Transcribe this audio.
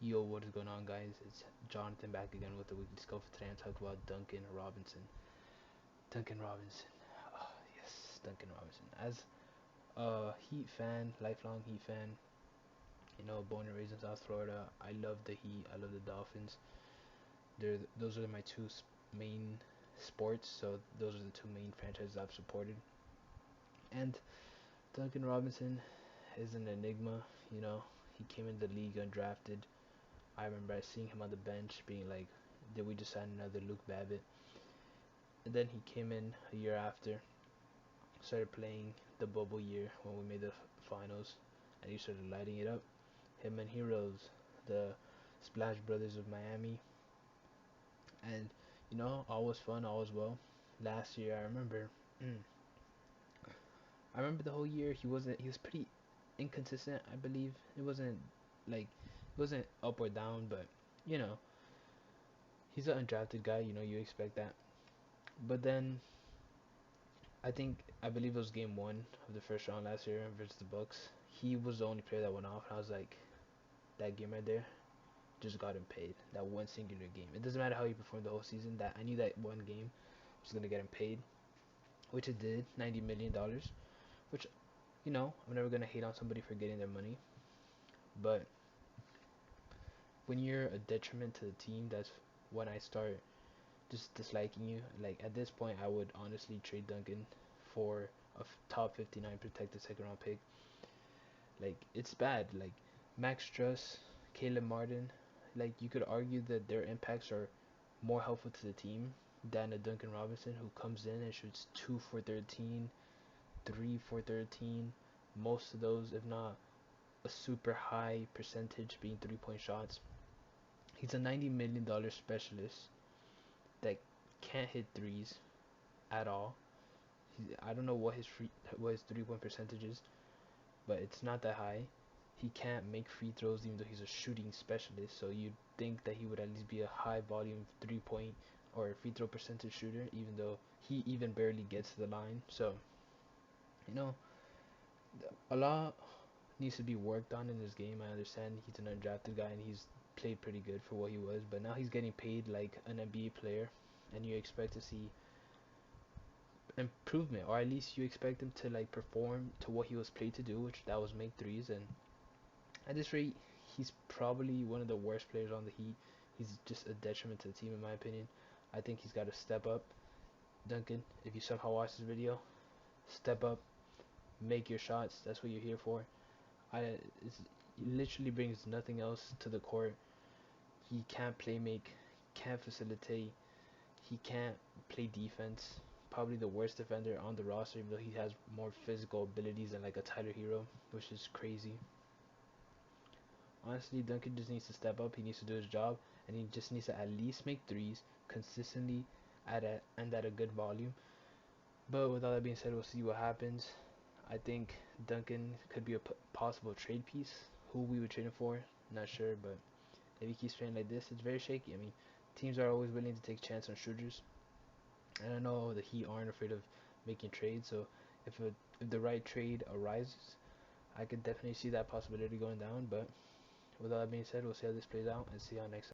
Yo, what is going on, guys? It's Jonathan back again with the weekly scope for today. I'm talking about Duncan Robinson. Duncan Robinson. Oh, yes, Duncan Robinson. As a Heat fan, lifelong Heat fan, born and raised in South Florida, I love the Heat. I love the Dolphins. Those are my two main sports, so those are the two main franchises I've supported. And Duncan Robinson is an enigma. He came in the league undrafted. I remember seeing him on the bench, being like, "Did we just sign another Luke Babbitt?" And then he came in a year after, started playing the bubble year when we made the finals, and he started lighting it up. Him and Heroes, the Splash Brothers of Miami, and all was fun, all was well. Last year, I remember the whole year he was pretty inconsistent. I believe it wasn't up or down, but you know, he's an undrafted guy. You expect that. But then I believe it was game one of the first round last year versus the Bucks. He was the only player that went off, and I was like, that game right there just got him paid. That one singular game. It doesn't matter how he performed the whole season. That I knew that one game was gonna get him paid, which it did, $90 million. Which I'm never gonna hate on somebody for getting their money, but when you're a detriment to the team, that's when I start just disliking you. Like at this point, I would honestly trade Duncan for a top 59 protected second round pick. Like it's bad. Like Max Struss, Caleb Martin, like you could argue that their impacts are more helpful to the team than a Duncan Robinson who comes in and shoots 2 for 13, 3 for 13. Most of those, if not a super high percentage, being 3-point shots. He's a $90 million specialist that can't hit threes at all. I don't know what his 3-point percentage is, but it's not that high. He can't make free throws even though he's a shooting specialist. So you'd think that he would at least be a high volume 3-point or free throw percentage shooter, even though he even barely gets to the line. So you know, a lot needs to be worked on in his game. I understand he's an undrafted guy and he's played pretty good for what he was, but now he's getting paid like an NBA player, and you expect to see improvement, or at least you expect him to like perform to what he was played to do, which that was make threes. And at this rate, he's probably one of the worst players on the Heat. He's just a detriment to the team, in my opinion. I think he's got to step up. Duncan, if you somehow watch this video, step up, make your shots. That's what you're here for. He literally brings nothing else to the court. He can't play make, can't facilitate, he can't play defense. Probably the worst defender on the roster, even though he has more physical abilities than like a Tyler Hero, which is crazy. Honestly, Duncan just needs to step up. He needs to do his job, and he just needs to at least make threes consistently at a good volume. But with all that being said, we'll see what happens. I think Duncan could be a possible trade piece. Who we would trade him for, not sure, but if he keeps playing like this, it's very shaky. I mean, teams are always willing to take a chance on shooters, and I know the Heat aren't afraid of making trades. So if the right trade arises, I could definitely see that possibility going down. But with all that being said, we'll see how this plays out and see how next